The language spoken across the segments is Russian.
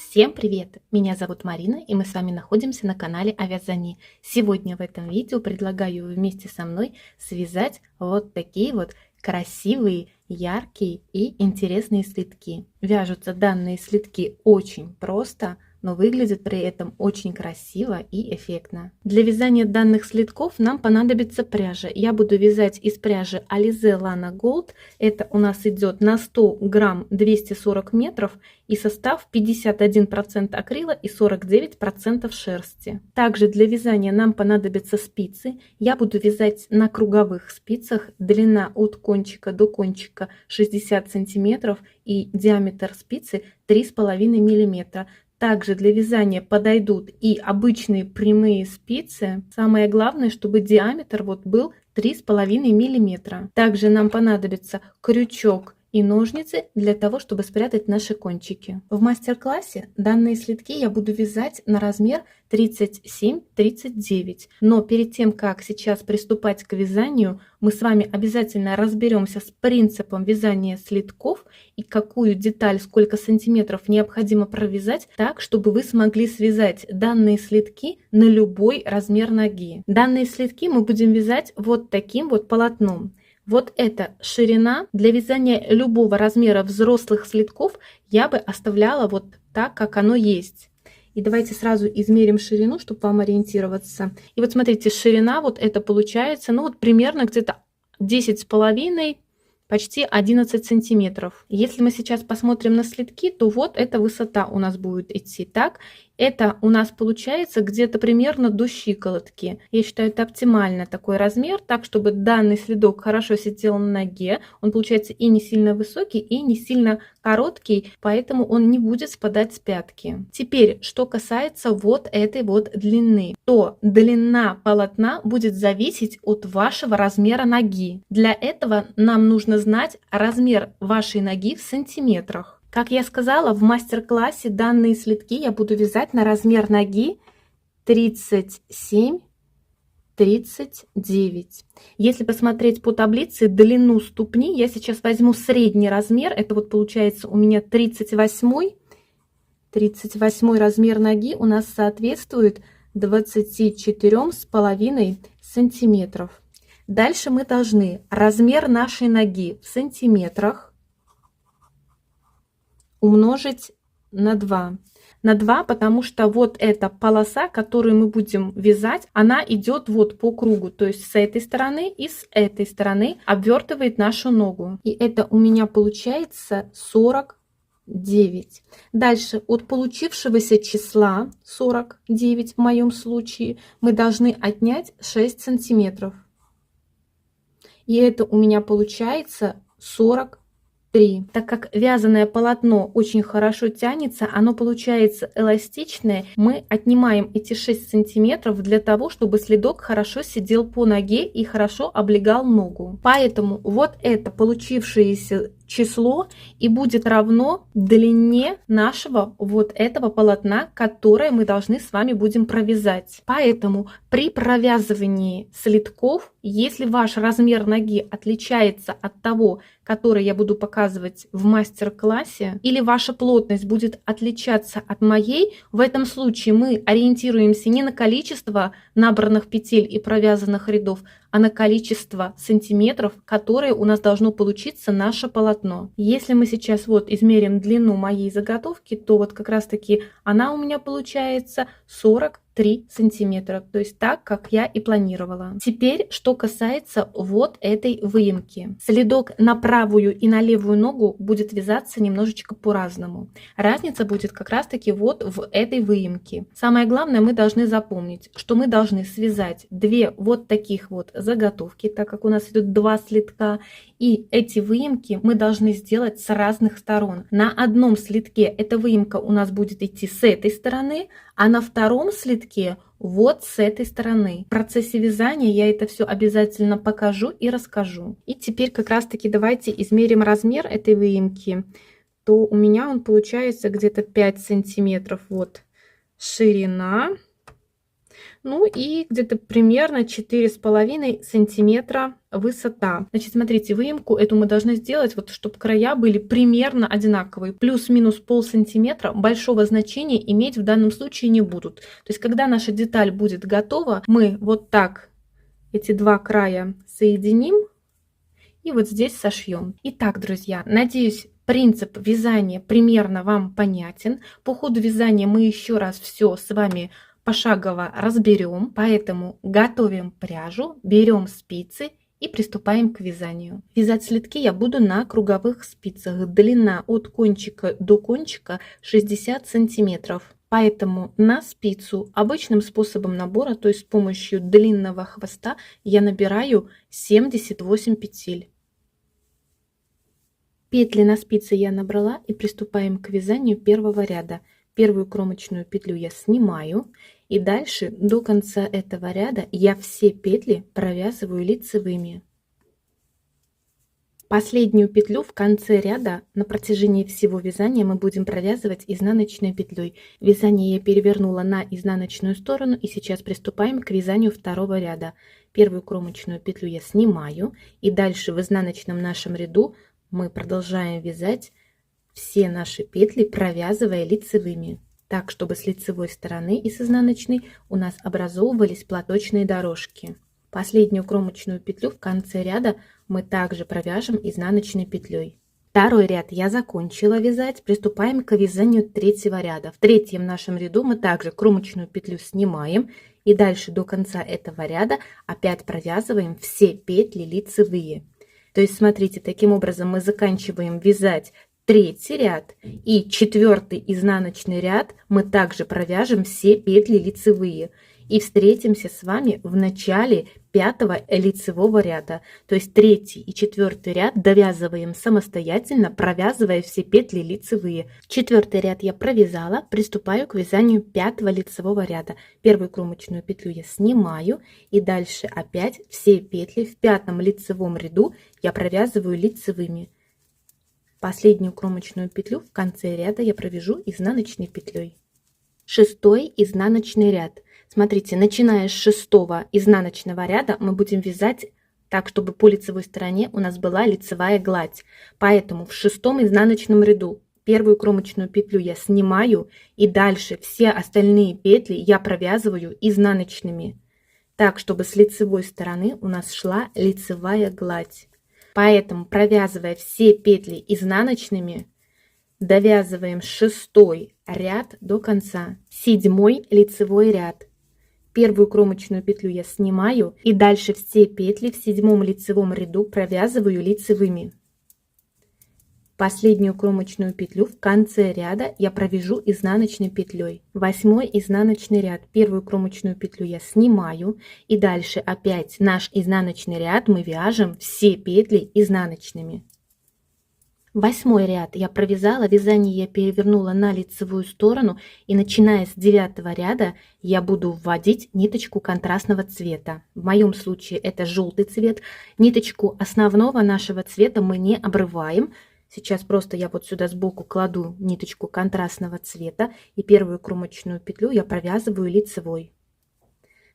Всем привет! Меня зовут Марина, и мы с вами находимся на канале о вязании. Сегодня в этом видео предлагаю вместе со мной связать вот такие вот красивые, яркие и интересные слитки. Вяжутся данные слитки очень просто, но выглядят при этом очень красиво и эффектно. Для вязания данных слитков нам понадобится пряжа. Я буду вязать из пряжи Alize Lana Gold. Это у нас идет на 100 грамм 240 метров и состав 51% акрила и 49% шерсти. Также для вязания нам понадобятся спицы. Я буду вязать на круговых спицах. Длина от кончика до кончика 60 сантиметров и диаметр спицы 3,5 миллиметра. Также для вязания подойдут и обычные прямые спицы. Самое главное, чтобы диаметр был 3,5 миллиметра. Также нам понадобится крючок и ножницы для того, чтобы спрятать наши кончики. В мастер-классе данные слитки я буду вязать на размер 37-39. Но перед тем, как сейчас приступать к вязанию, мы с вами обязательно разберемся с принципом вязания слитков и какую деталь, сколько сантиметров необходимо провязать так, чтобы вы смогли связать данные слитки на любой размер ноги. Данные слитки мы будем вязать вот таким вот полотном. Вот эта ширина. Для вязания любого размера взрослых слитков я бы оставляла вот так, как оно есть. И давайте сразу измерим ширину, чтобы вам ориентироваться. И вот смотрите, ширина вот это получается, примерно где-то 10,5, почти 11 сантиметров. Если мы сейчас посмотрим на слитки, то вот эта высота у нас будет идти так. Это у нас получается где-то примерно до щиколотки. Я считаю, это оптимально такой размер, так чтобы данный следок хорошо сидел на ноге. Он получается и не сильно высокий, и не сильно короткий, поэтому он не будет спадать с пятки. Теперь, что касается вот этой вот длины, то длина полотна будет зависеть от вашего размера ноги. Для этого нам нужно знать размер вашей ноги в сантиметрах. Как я сказала, в мастер-классе данные слитки я буду вязать на размер ноги 37-39. Если посмотреть по таблице длину ступни, я сейчас возьму средний размер. Это вот получается у меня 38 размер ноги у нас соответствует 24,5 сантиметров. Дальше мы должны размер нашей ноги в сантиметрах умножить на 2. На 2, потому что вот эта полоса, которую мы будем вязать, она идет вот по кругу. То есть с этой стороны и с этой стороны обвертывает нашу ногу. И это у меня получается 49. Дальше от получившегося числа 49 в моем случае мы должны отнять 6 сантиметров. И это у меня получается 43. Так как вязаное полотно очень хорошо тянется, оно получается эластичное, мы отнимаем эти 6 сантиметров для того, чтобы следок хорошо сидел по ноге и хорошо облегал ногу. Поэтому вот это получившееся число и будет равно длине нашего вот этого полотна, которое мы должны с вами будем провязать. Поэтому при провязывании слитков, если ваш размер ноги отличается от того, который я буду показывать в мастер-классе, или ваша плотность будет отличаться от моей, в этом случае мы ориентируемся не на количество набранных петель и провязанных рядов, а на количество сантиметров, которые у нас должно получиться наше полотно. Если мы сейчас измерим длину моей заготовки, то вот как раз таки она у меня получается 43 сантиметра, то есть так, как я и планировала. Теперь, что касается вот этой выемки. Следок на правую и на левую ногу будет вязаться немножечко по-разному. Разница будет как раз таки вот в этой выемке. Самое главное, мы должны запомнить, что мы должны связать две вот таких вот заготовки, так как у нас идут два слитка, и эти выемки мы должны сделать с разных сторон. На одном слитке эта выемка у нас будет идти с этой стороны, а на втором слитке вот с этой стороны. В процессе вязания я это все обязательно покажу и расскажу. И теперь как раз таки давайте измерим размер этой выемки. То у меня он получается где-то 5 сантиметров. Вот ширина. Ну и где-то примерно 4,5 сантиметра высота. Значит, смотрите, выемку эту мы должны сделать, вот чтобы края были примерно одинаковые. Плюс-минус полсантиметра большого значения иметь в данном случае не будут. То есть, когда наша деталь будет готова, мы вот так эти два края соединим и вот здесь сошьем. Итак, друзья, надеюсь, принцип вязания примерно вам понятен. По ходу вязания мы еще раз все с вами пошагово разберем, поэтому готовим пряжу, берем спицы и приступаем к вязанию. Вязать слитки я буду на круговых спицах. Длина от кончика до кончика 60 сантиметров. Поэтому на спицу обычным способом набора, то есть с помощью длинного хвоста, я набираю 78 петель. Петли на спице я набрала и приступаем к вязанию первого ряда. Первую кромочную петлю я снимаю, и дальше до конца этого ряда я все петли провязываю лицевыми. Последнюю петлю в конце ряда на протяжении всего вязания мы будем провязывать изнаночной петлей. Вязание я перевернула на изнаночную сторону, и сейчас приступаем к вязанию второго ряда. Первую кромочную петлю я снимаю, и дальше в изнаночном нашем ряду мы продолжаем вязать все наши петли, провязывая лицевыми, так чтобы с лицевой стороны и с изнаночной у нас образовывались платочные дорожки. Последнюю кромочную петлю в конце ряда мы также провяжем изнаночной петлей. Второй ряд я закончила вязать, приступаем к вязанию третьего ряда. В третьем нашем ряду мы также кромочную петлю снимаем, и дальше до конца этого ряда опять провязываем все петли лицевые. То есть смотрите, таким образом мы заканчиваем вязать третий ряд, и четвертый изнаночный ряд мы также провяжем все петли лицевые. И встретимся с вами в начале пятого лицевого ряда. То есть третий и четвертый ряд довязываем самостоятельно, провязывая все петли лицевые. Четвертый ряд я провязала, приступаю к вязанию пятого лицевого ряда. Первую кромочную петлю я снимаю, и дальше опять все петли в пятом лицевом ряду я провязываю лицевыми. Последнюю кромочную петлю в конце ряда я провяжу изнаночной петлей. Шестой изнаночный ряд. Смотрите, начиная с шестого изнаночного ряда мы будем вязать так, чтобы по лицевой стороне у нас была лицевая гладь. Поэтому в шестом изнаночном ряду первую кромочную петлю я снимаю, и дальше все остальные петли я провязываю изнаночными, так, чтобы с лицевой стороны у нас шла лицевая гладь. Поэтому, провязывая все петли изнаночными, довязываем шестой ряд до конца. Седьмой лицевой ряд. Первую кромочную петлю я снимаю, и дальше все петли в седьмом лицевом ряду провязываю лицевыми. Последнюю кромочную петлю в конце ряда я провяжу изнаночной петлей. Восьмой изнаночный ряд. Первую кромочную петлю я снимаю, и дальше опять наш изнаночный ряд мы вяжем все петли изнаночными. Восьмой ряд я провязала, вязание я перевернула на лицевую сторону, и начиная с девятого ряда я буду вводить ниточку контрастного цвета. В моем случае это желтый цвет. Ниточку основного нашего цвета мы не обрываем. Сейчас просто я вот сюда сбоку кладу ниточку контрастного цвета, и первую кромочную петлю я провязываю лицевой,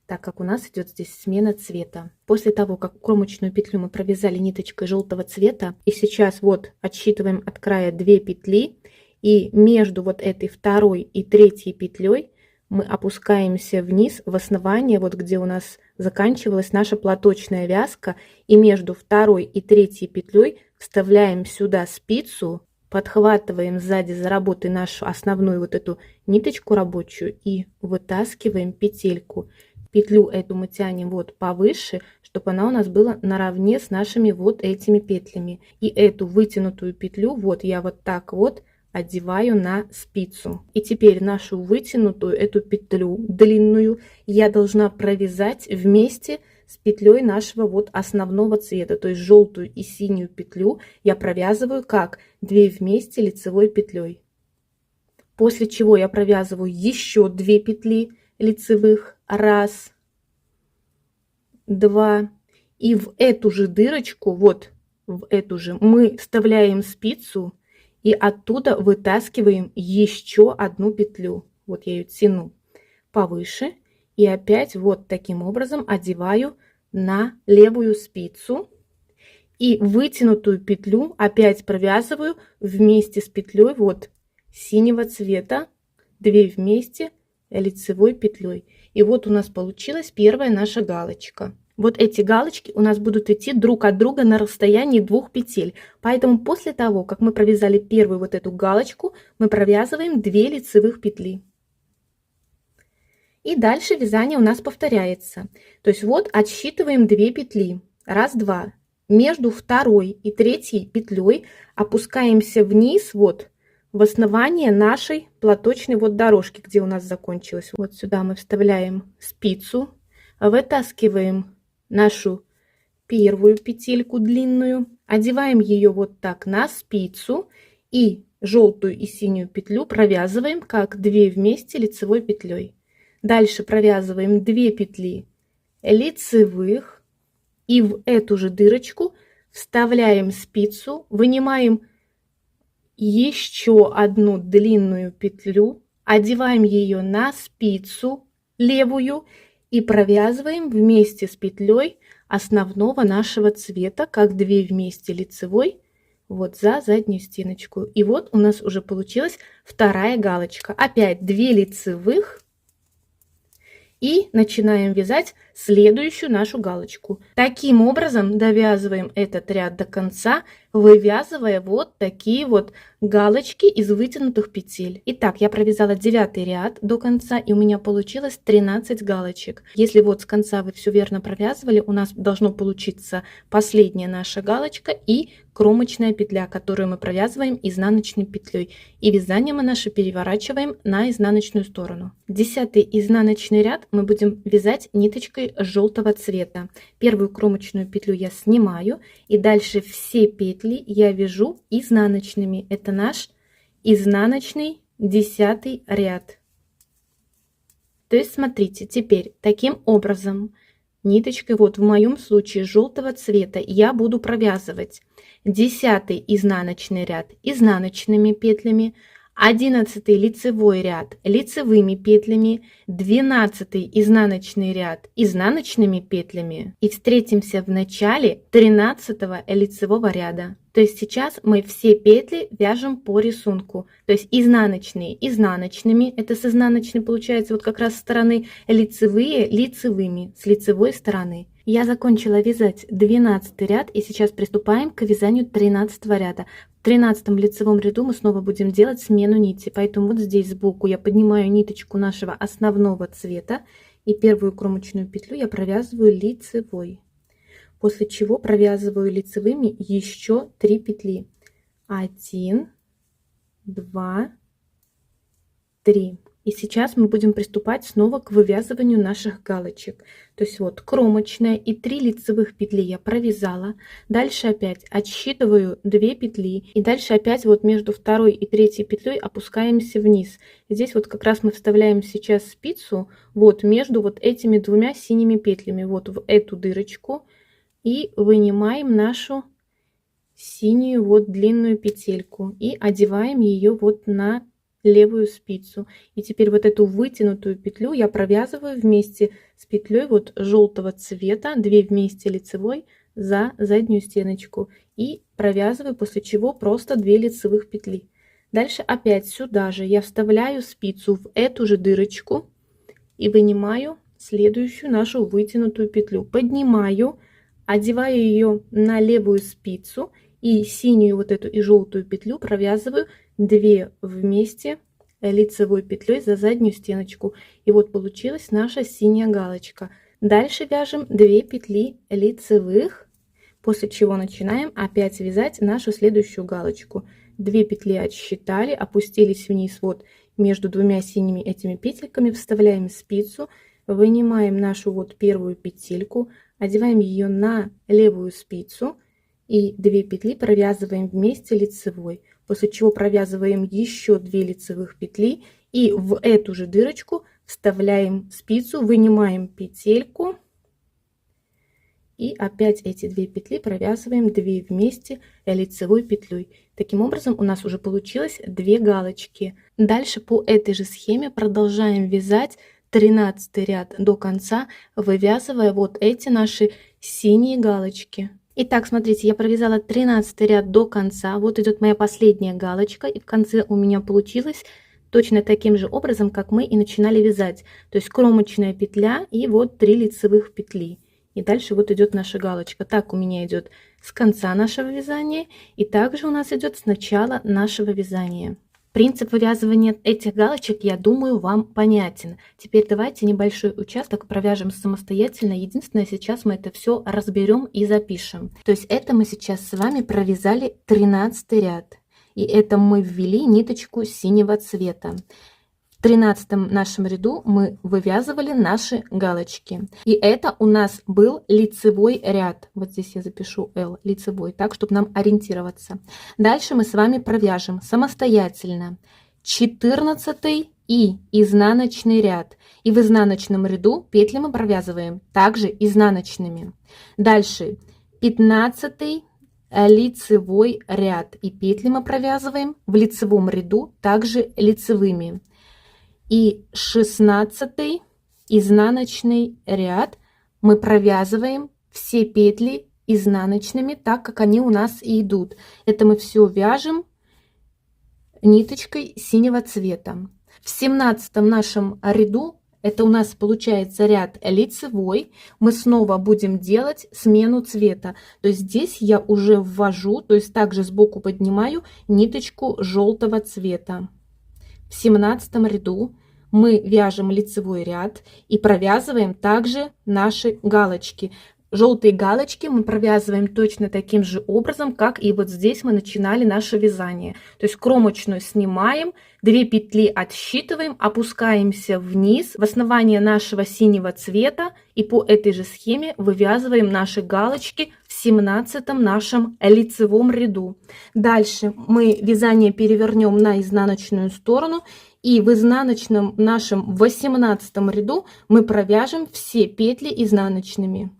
так как у нас идет здесь смена цвета. После того, как кромочную петлю мы провязали ниточкой желтого цвета, и сейчас вот отсчитываем от края 2 петли, и между вот этой второй и третьей петлей мы опускаемся вниз в основание, вот где у нас заканчивалась наша платочная вязка, и между второй и третьей петлей вставляем сюда спицу, подхватываем сзади за работой нашу основную вот эту ниточку рабочую и вытаскиваем петельку. Петлю эту мы тянем вот повыше, чтобы она у нас была наравне с нашими вот этими петлями. И эту вытянутую петлю вот я вот так вот одеваю на спицу. И теперь нашу вытянутую эту петлю длинную я должна провязать вместе с петлей нашего вот основного цвета. То есть желтую и синюю петлю я провязываю как 2 вместе лицевой петлей. После чего я провязываю еще 2 петли лицевых. 1, 2. И в эту же дырочку, вот в эту же, мы вставляем спицу и оттуда вытаскиваем еще одну петлю. Вот я ее тяну повыше И опять вот таким образом одеваю на левую спицу. И вытянутую петлю опять провязываю вместе с петлей вот синего цвета, 2 вместе лицевой петлей. И вот у нас получилась первая наша галочка. Вот эти галочки у нас будут идти друг от друга на расстоянии 2 петель. Поэтому после того, как мы провязали первую вот эту галочку, мы провязываем 2 лицевых петли. И дальше вязание у нас повторяется. То есть вот отсчитываем 2 петли. Раз, два. Между второй и третьей петлей опускаемся вниз вот в основание нашей платочной вот дорожки, где у нас закончилась. Вот сюда мы вставляем спицу, вытаскиваем нашу первую петельку длинную, одеваем ее вот так на спицу и желтую и синюю петлю провязываем как 2 вместе лицевой петлей. Дальше провязываем 2 петли лицевых и в эту же дырочку вставляем спицу, вынимаем еще одну длинную петлю, одеваем ее на спицу левую и провязываем вместе с петлей основного нашего цвета, как 2 вместе лицевой, вот за заднюю стеночку. И вот у нас уже получилась вторая галочка. Опять 2 лицевых. И начинаем вязать следующую нашу галочку. Таким образом довязываем этот ряд до конца, вывязывая вот такие вот галочки из вытянутых петель. Итак, я провязала 9 ряд до конца, и у меня получилось 13 галочек. Если вот с конца вы все верно провязывали, у нас должно получиться последняя наша галочка и кромочная петля, которую мы провязываем изнаночной петлей. И вязание мы наше переворачиваем на изнаночную сторону. 10 изнаночный ряд мы будем вязать ниточкой желтого цвета. Первую кромочную петлю я снимаю, и дальше все петли я вяжу изнаночными. Это наш изнаночный 10 ряд. То есть смотрите, теперь таким образом ниточкой, вот в моем случае желтого цвета, я буду провязывать 10 изнаночный ряд изнаночными петлями, 11 лицевой ряд лицевыми петлями, 12 изнаночный ряд изнаночными петлями, и встретимся в начале 13 лицевого ряда. То есть сейчас мы все петли вяжем по рисунку, то есть изнаночные изнаночными, это с изнаночной получается вот как раз стороны, лицевые лицевыми с лицевой стороны. Я закончила вязать 12 ряд, и сейчас приступаем к вязанию 13 ряда. В 13 лицевом ряду мы снова будем делать смену нити, поэтому вот здесь сбоку я поднимаю ниточку нашего основного цвета, и первую кромочную петлю я провязываю лицевой. После чего провязываю лицевыми еще 3 петли. 1, 2, 3. И сейчас мы будем приступать снова к вывязыванию наших галочек. То есть вот кромочная и 3 лицевых петли я провязала. Дальше опять отсчитываю 2 петли. И дальше опять вот между второй и третьей петлей опускаемся вниз. Здесь вот как раз мы вставляем сейчас спицу вот между вот этими 2 синими петлями. Вот в эту дырочку. И вынимаем нашу синюю вот длинную петельку. И одеваем ее вот на левую спицу. И теперь вот эту вытянутую петлю я провязываю вместе с петлей вот желтого цвета, 2 вместе лицевой за заднюю стеночку, и провязываю, после чего просто 2 лицевых петли. Дальше опять сюда же я вставляю спицу в эту же дырочку и вынимаю следующую нашу вытянутую петлю, поднимаю, одеваю ее на левую спицу и синюю вот эту и желтую петлю провязываю 2 вместе лицевой петлей за заднюю стеночку. И вот получилась наша синяя галочка. Дальше вяжем 2 петли лицевых, после чего начинаем опять вязать нашу следующую галочку. 2 петли отсчитали, опустились вниз вот между 2 синими этими петельками, вставляем спицу, вынимаем нашу вот первую петельку, одеваем ее на левую спицу и 2 петли провязываем вместе лицевой, после чего провязываем еще 2 лицевых петли и в эту же дырочку вставляем спицу, вынимаем петельку и опять эти 2 петли провязываем 2 вместе лицевой петлей. Таким образом у нас уже получилось 2 галочки. Дальше по этой же схеме продолжаем вязать 13 ряд до конца, вывязывая вот эти наши синие галочки. Итак, смотрите, я провязала 13 ряд до конца. Вот идет моя последняя галочка, и в конце у меня получилось точно таким же образом, как мы и начинали вязать. То есть кромочная петля и вот 3 лицевых петли. И дальше вот идет наша галочка. Так у меня идет с конца нашего вязания, и также у нас идет с начала нашего вязания. Принцип вывязывания этих галочек, я думаю, вам понятен. Теперь давайте небольшой участок провяжем самостоятельно. Единственное, сейчас мы это все разберем и запишем. То есть это мы сейчас с вами провязали 13 ряд. И это мы ввели ниточку синего цвета. В 13 нашем ряду мы вывязывали наши галочки. И это у нас был лицевой ряд. Вот здесь я запишу L, лицевой, так, чтобы нам ориентироваться. Дальше мы с вами провяжем самостоятельно 14 и изнаночный ряд. И в изнаночном ряду петли мы провязываем также изнаночными. Дальше 15 лицевой ряд. И петли мы провязываем в лицевом ряду также лицевыми. И 16 изнаночный ряд мы провязываем все петли изнаночными, так как они у нас и идут. Это мы все вяжем ниточкой синего цвета. В 17 нашем ряду, это у нас получается ряд лицевой, мы снова будем делать смену цвета. То есть здесь я уже ввожу, то есть также сбоку поднимаю ниточку желтого цвета. В 17 ряду мы вяжем лицевой ряд и провязываем также наши галочки. Желтые галочки мы провязываем точно таким же образом, как и вот здесь мы начинали наше вязание. То есть кромочную снимаем, 2 петли отсчитываем, опускаемся вниз в основание нашего синего цвета и по этой же схеме вывязываем наши галочки в 17 нашем лицевом ряду. Дальше мы вязание перевернем на изнаночную сторону. И в изнаночном нашем 18 ряду мы провяжем все петли изнаночными.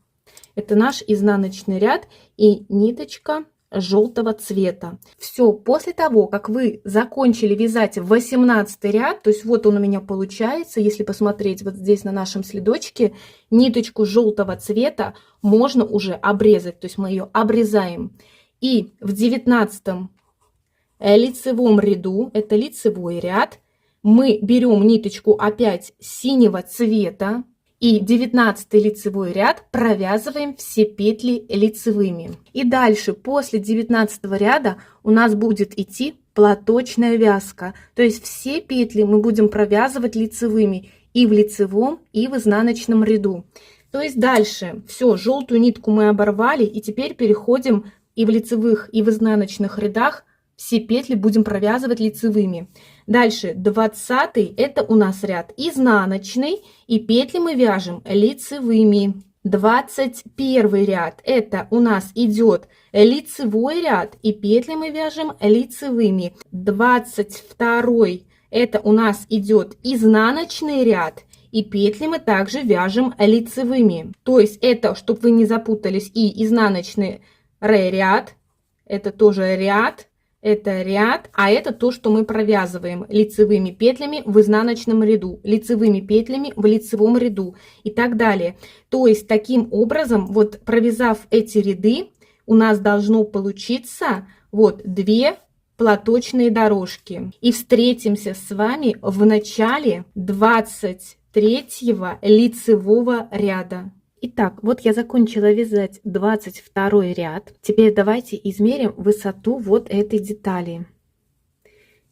Это наш изнаночный ряд и ниточка желтого цвета. Все, после того, как вы закончили вязать 18 ряд, то есть вот он у меня получается, если посмотреть вот здесь на нашем следочке, ниточку желтого цвета можно уже обрезать, то есть мы ее обрезаем. И в 19 лицевом ряду, это лицевой ряд, мы берем ниточку опять синего цвета и 19 лицевой ряд провязываем все петли лицевыми. И дальше после 19 ряда у нас будет идти платочная вязка. То есть все петли мы будем провязывать лицевыми и в лицевом, и в изнаночном ряду. То есть дальше все, желтую нитку мы оборвали, и теперь переходим и в лицевых, и в изнаночных рядах все петли будем провязывать лицевыми. Дальше 20 это у нас ряд изнаночный, и петли мы вяжем лицевыми. 21 ряд это у нас идет лицевой ряд, и петли мы вяжем лицевыми. 22 это у нас идет изнаночный ряд, и петли мы также вяжем лицевыми. То есть это, чтобы вы не запутались, и изнаночный ряд, это тоже ряд, это ряд, а это то, что мы провязываем лицевыми петлями в изнаночном ряду, лицевыми петлями в лицевом ряду и так далее. То есть таким образом, вот провязав эти ряды, у нас должно получиться вот 2 платочные дорожки. И встретимся с вами в начале 23-го лицевого ряда. Итак, вот я закончила вязать 22 ряд. Теперь давайте измерим высоту вот этой детали.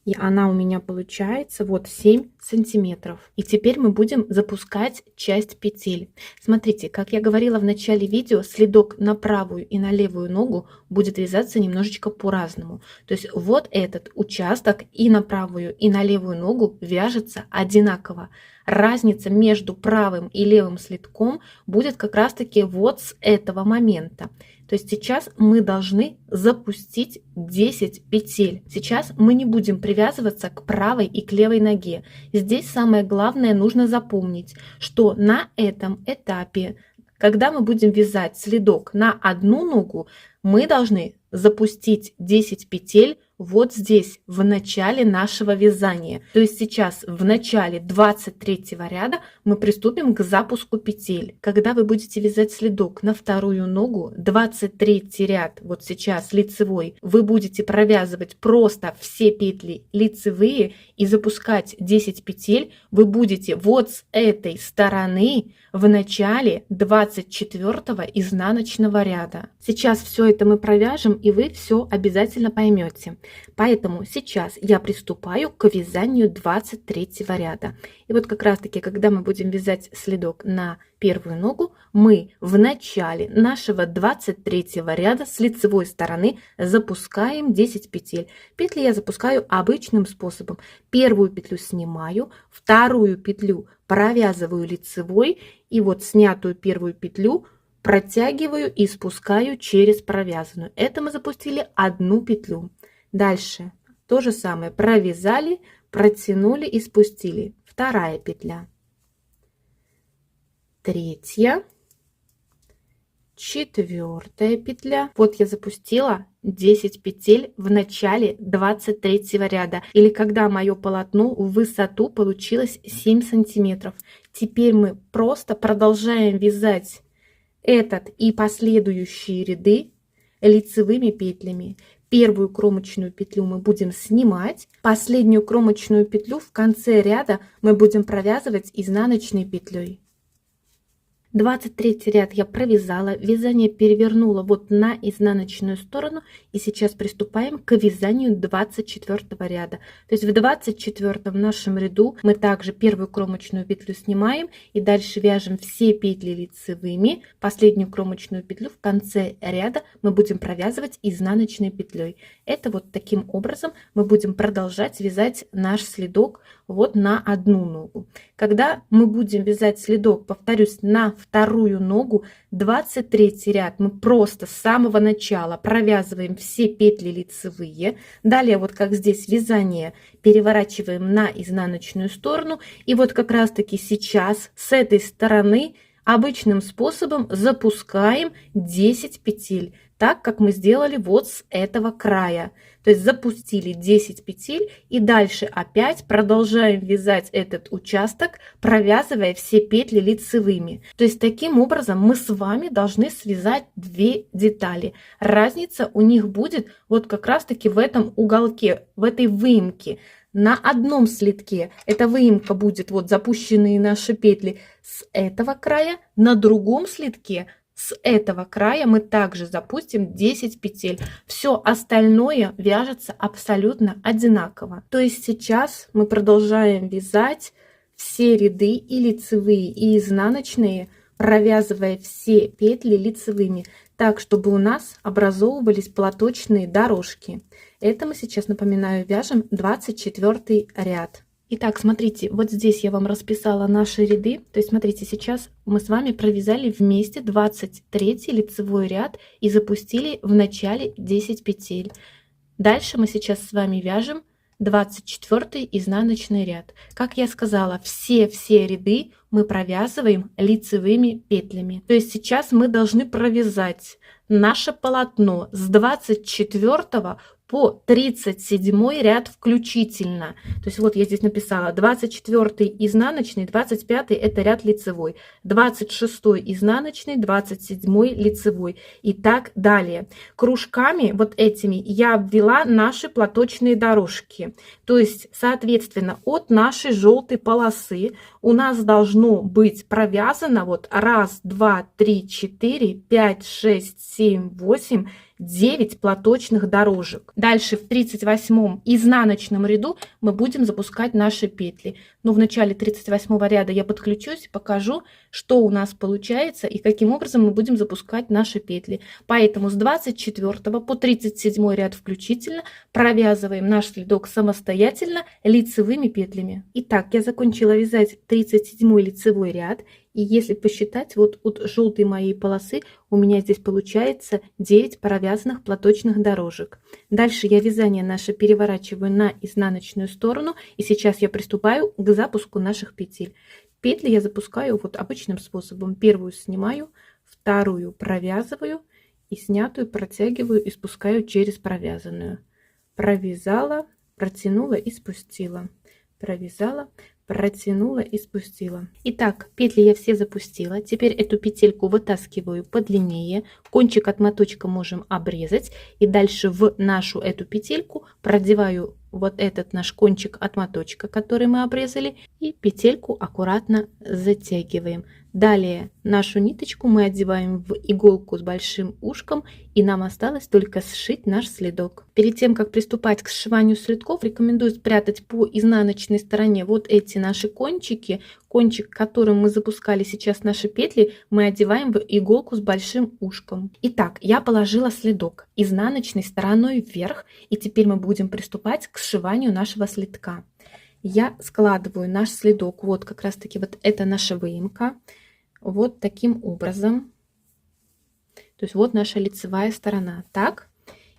И она у меня получается вот 7 сантиметров. И теперь мы будем запускать часть петель. Смотрите, как я говорила в начале видео, следок на правую и на левую ногу будет вязаться немножечко по-разному. То есть вот этот участок и на правую, и на левую ногу вяжется одинаково. Разница между правым и левым следком будет как раз-таки вот с этого момента. То есть сейчас мы должны запустить 10 петель. Сейчас мы не будем привязываться к правой и к левой ноге. Здесь самое главное нужно запомнить, что на этом этапе, когда мы будем вязать следок на одну ногу, мы должны запустить 10 петель вот здесь, в начале нашего вязания. То есть сейчас в начале 23 ряда мы приступим к запуску петель. Когда вы будете вязать следок на вторую ногу, 23 ряд, вот сейчас лицевой, вы будете провязывать просто все петли лицевые и запускать 10 петель. Вы будете вот с этой стороны в начале 24 изнаночного ряда. Сейчас все это мы провяжем, и вы все обязательно поймете. Поэтому сейчас я приступаю к вязанию 23 ряда. И вот как раз таки, когда мы будем вязать следок на первую ногу, мы в начале нашего 23 ряда с лицевой стороны запускаем 10 петель. Петли я запускаю обычным способом. Первую петлю снимаю, вторую петлю провязываю лицевой, и вот снятую первую петлю протягиваю и спускаю через провязанную. Это мы запустили одну петлю. Дальше то же самое, провязали, протянули и спустили. Вторая петля, третья, четвертая петля. Вот я запустила 10 петель в начале 23 ряда, или когда мое полотно в высоту получилось 7 сантиметров. Теперь мы просто продолжаем вязать этот и последующие ряды лицевыми петлями. Первую кромочную петлю мы будем снимать, последнюю кромочную петлю в конце ряда мы будем провязывать изнаночной петлей. 23 ряд я провязала, вязание перевернула вот на изнаночную сторону, и сейчас приступаем к вязанию 24 ряда. То есть в 24 нашем ряду мы также первую кромочную петлю снимаем и дальше вяжем все петли лицевыми. Последнюю кромочную петлю в конце ряда мы будем провязывать изнаночной петлей. Это вот таким образом мы будем продолжать вязать наш следок вот на одну ногу. Когда мы будем вязать следок, повторюсь, на вторую ногу, 23 ряд мы просто с самого начала провязываем все петли лицевые. Далее вот как здесь вязание переворачиваем на изнаночную сторону, и вот как раз таки сейчас с этой стороны обычным способом запускаем 10 петель, так как мы сделали вот с этого края. То есть запустили 10 петель и дальше опять продолжаем вязать этот участок, провязывая все петли лицевыми. То есть таким образом мы с вами должны связать две детали. Разница у них будет вот как раз таки в этом уголке, в этой выемке. На одном следке эта выемка будет вот запущенные наши петли с этого края, на другом следке с этого края мы также запустим 10 петель. Все остальное вяжется абсолютно одинаково. То есть сейчас мы продолжаем вязать все ряды и лицевые, и изнаночные, провязывая все петли лицевыми, так чтобы у нас образовывались платочные дорожки. Это мы сейчас, напоминаю, вяжем 24 ряд. Итак, смотрите, вот здесь я вам расписала наши ряды. То есть, смотрите, сейчас мы с вами провязали вместе 23 лицевой ряд и запустили в начале 10 петель. Дальше мы сейчас с вами вяжем 24 изнаночный ряд. Как я сказала, все ряды мы провязываем лицевыми петлями. То есть сейчас мы должны провязать наше полотно с 24 по 37 ряд включительно. То есть вот я здесь написала 24 изнаночный, 25 это ряд лицевой, 26 изнаночный, 27 лицевой и так далее. Кружками вот этими я обвела наши платочные дорожки. То есть соответственно от нашей желтой полосы у нас должно быть провязано вот 1, 2, 3, 4, 5, 6, 7, 8, 9 платочных дорожек. Дальше в 38 изнаночном ряду мы будем запускать наши петли. Но в начале 38 ряда я подключусь, покажу, что у нас получается и каким образом мы будем запускать наши петли. Поэтому с 24 по 37 ряд включительно провязываем наш следок самостоятельно лицевыми петлями. Итак, я закончила вязать 37 лицевой ряд. И если посчитать, вот от желтой моей полосы у меня здесь получается 9 провязанных платочных дорожек. Дальше я вязание наше переворачиваю на изнаночную сторону. И сейчас я приступаю к запуску наших петель. Петли я запускаю вот обычным способом. Первую снимаю, вторую провязываю и снятую протягиваю и спускаю через провязанную. Провязала, протянула и спустила. Провязала, протянула и спустила. Итак, петли я все запустила. Теперь эту петельку вытаскиваю подлиннее. Кончик от моточка можем обрезать. И дальше в нашу эту петельку продеваю вот этот наш кончик от моточка, который мы обрезали, и петельку аккуратно затягиваем. Далее нашу ниточку мы одеваем в иголку с большим ушком, и нам осталось только сшить наш следок. Перед тем, как приступать к сшиванию следков, рекомендую спрятать по изнаночной стороне вот эти наши кончики. Кончик, которым мы запускали сейчас наши петли, мы одеваем в иголку с большим ушком. Итак, я положила следок изнаночной стороной вверх, и теперь мы будем приступать к сшиванию нашего следка. Я складываю наш следок, вот как раз таки вот это наша выемка, вот таким образом. То есть вот наша лицевая сторона. Так,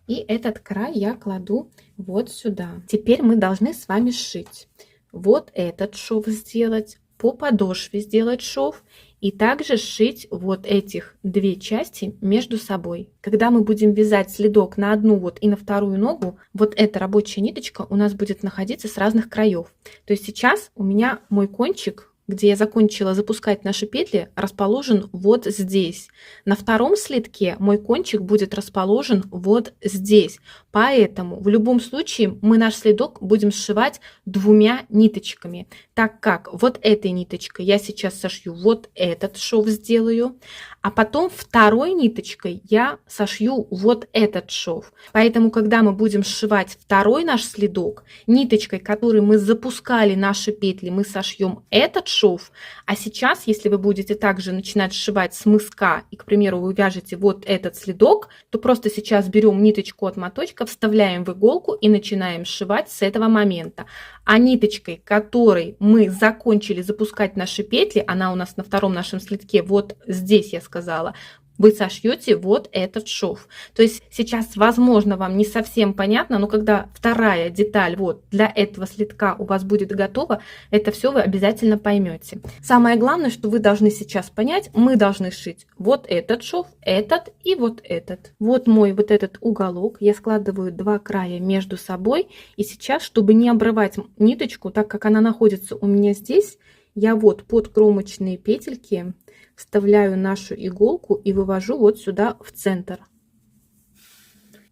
и этот край я кладу вот сюда. Теперь мы должны с вами сшить. Вот этот шов сделать, по подошве сделать шов и также сшить вот этих две части между собой. Когда мы будем вязать следок на одну вот и на вторую ногу, вот эта рабочая ниточка у нас будет находиться с разных краев. То есть сейчас у меня мой кончик, где я закончила запускать наши петли, расположен вот здесь. На втором следке мой кончик будет расположен вот здесь. Поэтому в любом случае мы наш следок будем сшивать двумя ниточками, так как вот этой ниточкой я сейчас сошью вот этот шов сделаю, а потом второй ниточкой я сошью вот этот шов. Поэтому, когда мы будем сшивать второй наш следок, ниточкой, которой мы запускали наши петли, мы сошьем этот шов. А сейчас, если вы будете также начинать сшивать с мыска, и, к примеру, вы вяжете вот этот следок, то просто сейчас берем ниточку от моточка, вставляем в иголку и начинаем сшивать с этого момента. А ниточкой, которой мы закончили запускать наши петли, она у нас на втором нашем следке, вот здесь я сказала, вы сошьете вот этот шов. То есть сейчас, возможно, вам не совсем понятно, но когда вторая деталь вот для этого следка у вас будет готова, это все вы обязательно поймете. Самое главное, что вы должны сейчас понять, мы должны сшить вот этот шов, этот и вот этот. Вот мой вот этот уголок, я складываю два края между собой, и сейчас, чтобы не обрывать ниточку, так как она находится у меня здесь, я вот под кромочные петельки вставляю нашу иголку и вывожу вот сюда в центр.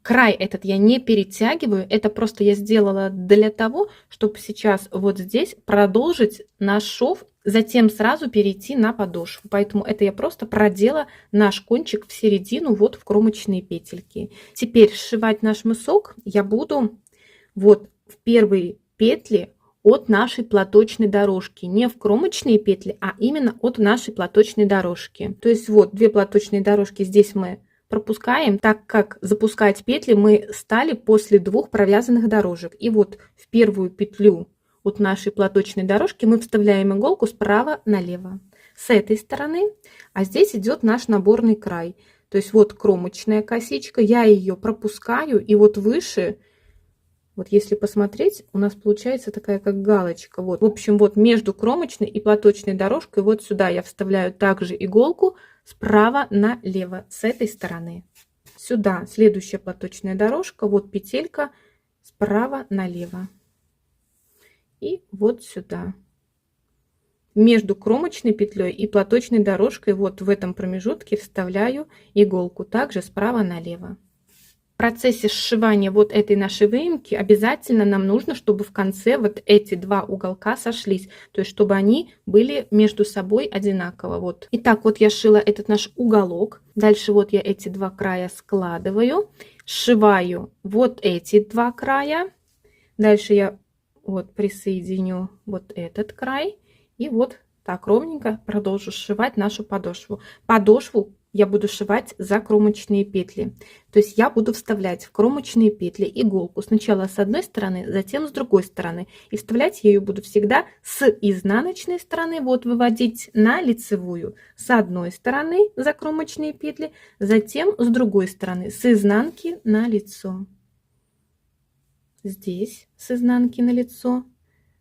Край этот я не перетягиваю, это просто я сделала для того, чтобы сейчас вот здесь продолжить наш шов, затем сразу перейти на подошву. Поэтому это я просто продела наш кончик в середину, вот в кромочные петельки. Теперь сшивать наш мысок я буду вот в первые петли от нашей платочной дорожки, не в кромочные петли, а именно от нашей платочной дорожки. То есть вот две платочные дорожки здесь мы пропускаем, так как запускать петли мы стали после двух провязанных дорожек. И вот в первую петлю от нашей платочной дорожки мы вставляем иголку справа налево с этой стороны, а здесь идет наш наборный край. То есть вот кромочная косичка, я ее пропускаю, и вот выше, вот если посмотреть, у нас получается такая как галочка. Вот, в общем, вот между кромочной и платочной дорожкой вот сюда я вставляю также иголку справа налево с этой стороны. Сюда следующая платочная дорожка, вот петелька справа налево. И вот сюда. Между кромочной петлей и платочной дорожкой вот в этом промежутке вставляю иголку также справа налево. В процессе сшивания вот этой нашей выемки обязательно нам нужно, чтобы в конце вот эти два уголка сошлись, то есть чтобы они были между собой одинаково. Вот. Итак, вот я сшила этот наш уголок. Дальше вот я эти два края складываю, сшиваю вот эти два края. Дальше я вот присоединю вот этот край и вот так ровненько продолжу сшивать нашу подошву. Подошву я буду сшивать за кромочные петли. То есть я буду вставлять в кромочные петли иголку сначала с одной стороны, затем с другой стороны. И вставлять я ее буду всегда с изнаночной стороны, вот выводить на лицевую. С одной стороны за кромочные петли, затем с другой стороны, с изнанки на лицо. Здесь с изнанки на лицо,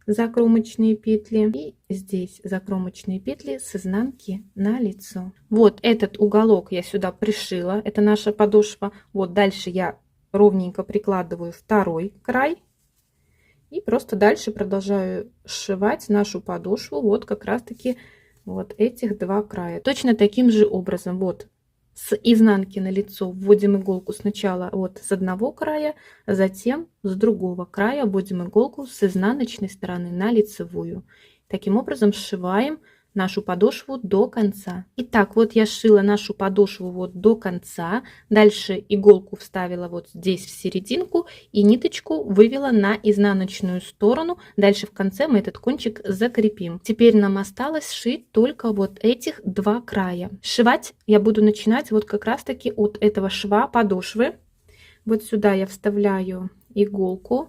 закромочные петли и здесь закромочные петли с изнанки на лицо. Вот этот уголок я сюда пришила, это наша подошва. Вот дальше я ровненько прикладываю второй край и просто дальше продолжаю сшивать нашу подошву вот как раз таки вот этих два края. Точно таким же образом вот с изнанки на лицо вводим иголку сначала вот с одного края, затем с другого края вводим иголку с изнаночной стороны на лицевую. Таким образом сшиваем нашу подошву до конца. Итак, вот я сшила нашу подошву вот до конца. Дальше иголку вставила вот здесь в серединку и ниточку вывела на изнаночную сторону. Дальше в конце мы этот кончик закрепим. Теперь нам осталось сшить только вот этих два края. Сшивать я буду начинать вот как раз таки от этого шва подошвы. Вот сюда я вставляю иголку.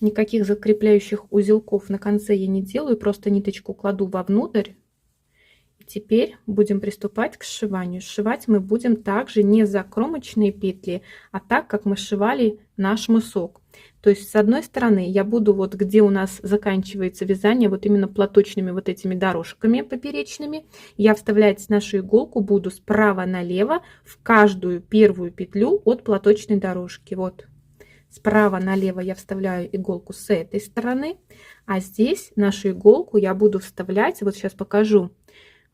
Никаких закрепляющих узелков на конце я не делаю, просто ниточку кладу вовнутрь. И теперь будем приступать к сшиванию. Сшивать мы будем также не закромочные петли, а так, как мы сшивали наш мысок. То есть с одной стороны я буду вот где у нас заканчивается вязание, вот именно платочными вот этими дорожками поперечными, я вставлять нашу иголку буду справа налево в каждую первую петлю от платочной дорожки. Вот. Справа налево я вставляю иголку с этой стороны, а здесь нашу иголку я буду вставлять, вот сейчас покажу,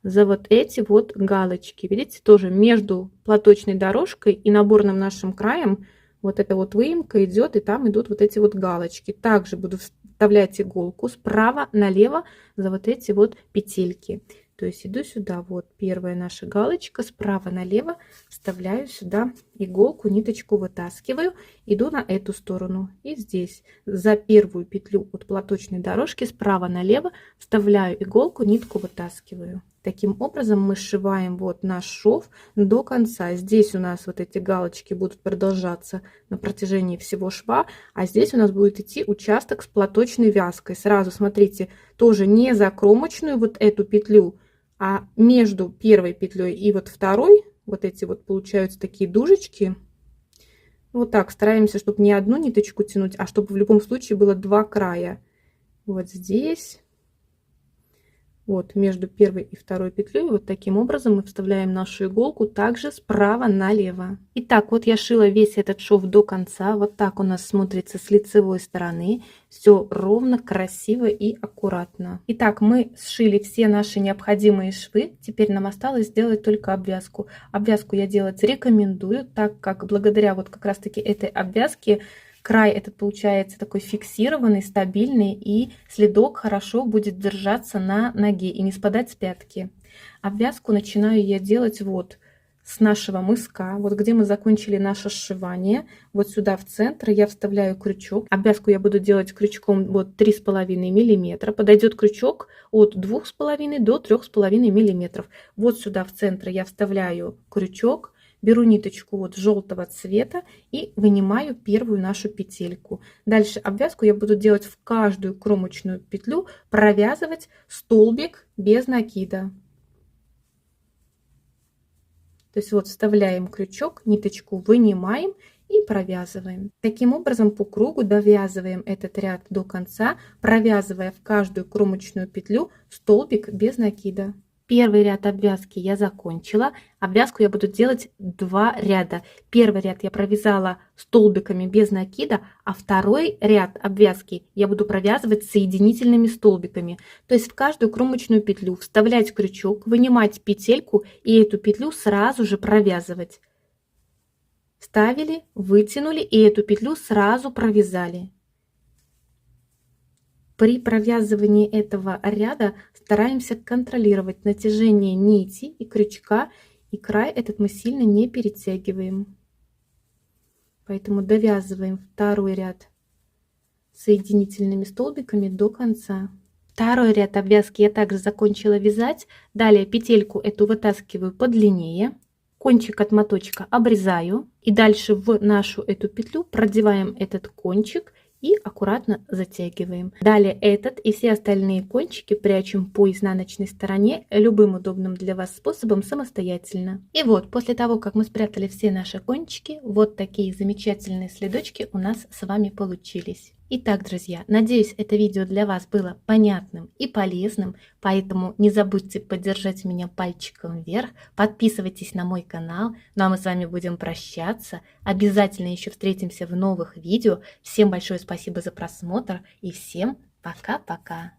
за вот эти вот галочки. Видите, тоже между платочной дорожкой и наборным нашим краем вот эта вот выемка идет, и там идут вот эти вот галочки. Также буду вставлять иголку справа налево за вот эти вот петельки. То есть иду сюда, вот первая наша галочка, справа налево вставляю сюда иголку, ниточку вытаскиваю, иду на эту сторону и здесь за первую петлю от платочной дорожки справа налево вставляю иголку, нитку вытаскиваю. Таким образом мы сшиваем вот наш шов до конца. Здесь у нас вот эти галочки будут продолжаться на протяжении всего шва, а здесь у нас будет идти участок с платочной вязкой. Сразу смотрите, тоже не закромочную вот эту петлю, а между первой петлей и вот второй, вот эти вот получаются такие дужечки. Вот так стараемся, чтобы не одну ниточку тянуть, а чтобы в любом случае было два края. Вот здесь. Вот между первой и второй петлей вот таким образом мы вставляем нашу иголку также справа налево. Итак, вот я шила весь этот шов до конца. Вот так у нас смотрится с лицевой стороны. Все ровно, красиво и аккуратно. Итак, мы сшили все наши необходимые швы. Теперь нам осталось сделать только обвязку. Обвязку я делать рекомендую, так как благодаря вот как раз таки этой обвязке край этот получается такой фиксированный, стабильный, и следок хорошо будет держаться на ноге и не спадать с пятки. Обвязку начинаю я делать вот с нашего мыска, вот где мы закончили наше сшивание. Вот сюда в центр я вставляю крючок. Обвязку я буду делать крючком вот 3,5 миллиметра. Подойдет крючок от 2,5 до 3,5 миллиметров. Вот сюда в центр я вставляю крючок. Беру ниточку вот желтого цвета и вынимаю первую нашу петельку. Дальше обвязку я буду делать в каждую кромочную петлю, провязывать столбик без накида. То есть вот вставляем крючок, ниточку вынимаем и провязываем. Таким образом по кругу довязываем этот ряд до конца, провязывая в каждую кромочную петлю столбик без накида. Первый ряд обвязки я закончила. Обвязку я буду делать 2 ряда. Первый ряд я провязала столбиками без накида, а второй ряд обвязки я буду провязывать соединительными столбиками. То есть в каждую кромочную петлю вставлять крючок, вынимать петельку и эту петлю сразу же провязывать. Вставили, вытянули и эту петлю сразу провязали. При провязывании этого ряда стараемся контролировать натяжение нити и крючка, и край этот мы сильно не перетягиваем. Поэтому довязываем второй ряд соединительными столбиками до конца. Второй ряд обвязки я также закончила вязать. Далее петельку эту вытаскиваю подлиннее. Кончик от моточка обрезаю. И дальше в нашу эту петлю продеваем этот кончик и аккуратно затягиваем. Далее этот и все остальные кончики прячем по изнаночной стороне любым удобным для вас способом самостоятельно. И вот после того, как мы спрятали все наши кончики, вот такие замечательные следочки у нас с вами получились. Итак, друзья, надеюсь, это видео для вас было понятным и полезным, поэтому не забудьте поддержать меня пальчиком вверх, подписывайтесь на мой канал, ну а мы с вами будем прощаться, обязательно еще встретимся в новых видео. Всем большое спасибо за просмотр и всем пока-пока!